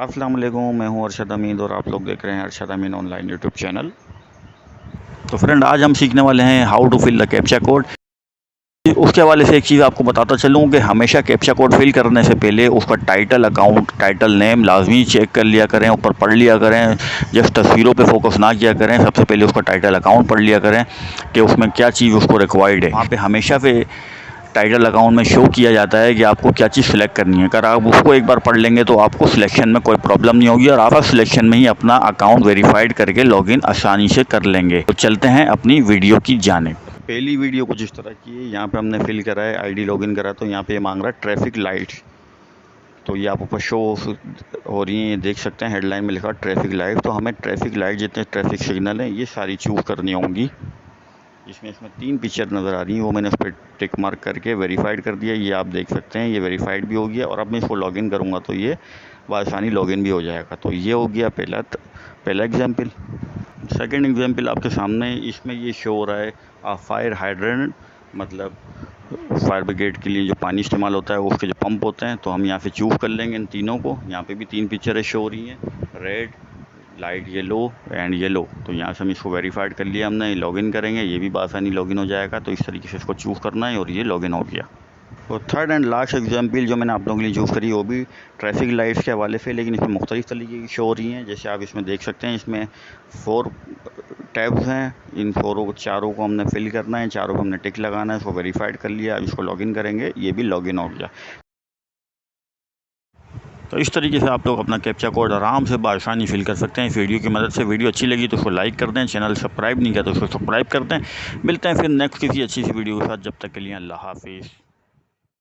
अस्सलाम वालेकुम, मैं हूं अरशद अमीन और आप लोग देख रहे हैं Arshad Amin online YouTube channel. तो फ्रेंड, आज हम सीखने वाले हैं how to fill the captcha code. उसके हवाले से एक चीज़ आपको बताता चलूँ कि हमेशा कैप्चा कोड फिल करने से पहले उसका टाइटल, अकाउंट, टाइटल नेम लाजमी चेक कर लिया करें, ऊपर पढ़ लिया करें। जस्ट तस्वीरों पे फोकस ना किया करें, सबसे पहले उसका टाइटल, अकाउंट पढ़ लिया करें कि उसमें क्या चीज़ उसको रिक्वायर्ड है। वहाँ पे हमेशा पे टाइटल अकाउंट में शो किया जाता है कि आपको क्या चीज़ सिलेक्ट करनी है। अगर आप उसको एक बार पढ़ लेंगे तो आपको सिलेक्शन में कोई प्रॉब्लम नहीं होगी और आप सिलेक्शन में ही अपना अकाउंट वेरीफाइड करके लॉगिन आसानी से कर लेंगे। तो चलते हैं अपनी वीडियो की जानिब। पहली वीडियो कुछ इस तरह की है। यहाँ पे हमने फिल करा है, आईडी लॉगिन करा, तो यहाँ पे मांग रहा है ट्रैफिक लाइट। तो ये आप ऊपर शो हो रही हैं, ये देख सकते हैं, हेडलाइन में लिखा ट्रैफिक लाइट। तो हमें ट्रैफिक लाइट जितने ट्रैफिक सिग्नल हैं ये सारी चूज़ करनी होंगी। इसमें 3 पिक्चर नज़र आ रही हैं, वो मैंने उस पर टिक मार्क करके वेरीफाइड कर दिया। ये आप देख सकते हैं, ये वेरीफाइड भी हो गया। और अब मैं इसको लॉगिन करूँगा तो ये बआसानी लॉगिन भी हो जाएगा। तो ये हो गया पहला एग्जाम्पल। सेकंड एग्जाम्पल आपके सामने, इसमें ये शो हो रहा है फायर हाइड्रेंट, मतलब फायर ब्रिगेड के लिए जो पानी इस्तेमाल होता है उसके जो पंप होते हैं। तो हम यहाँ से चूज़ कर लेंगे इन तीनों को। यहाँ पे भी 3 पिक्चरें शो हो रही हैं, red, light yellow and yellow. तो यहाँ से हम इसको वेरीफाइड कर लिया हमने, लॉगिन करेंगे, ये भी बआसानी लॉगिन हो जाएगा। तो इस तरीके से इसको चूज़ करना है और ये लॉगिन हो गया। तो थर्ड एंड लास्ट एग्जाम्पल जो मैंने आप लोगों के लिए चूज़ करी वो भी ट्रैफिक लाइट्स के हवाले से, लेकिन इसमें मुख्तलिफ तरीके की शो हो रही हैं। जैसे आप इसमें देख सकते हैं, इसमें 4 टैब्स हैं। इन चारों को हमने फिल करना है, चारों को हमने टिक लगाना है, इसको वेरीफाइड कर लिया। अब इसको लॉगिन करेंगे, ये भी लॉगिन हो गया। तो इस तरीके से आप लोग अपना कैप्चा कोड आराम से बआसानी फिल कर सकते हैं इस वीडियो की मदद से। वीडियो अच्छी लगी तो उसको लाइक कर दें, चैनल सब्सक्राइब नहीं किया तो उसको सब्सक्राइब कर दें। मिलते हैं फिर नेक्स्ट किसी अच्छी सी वीडियो के साथ, जब तक के लिए अल्लाह हाफिज़।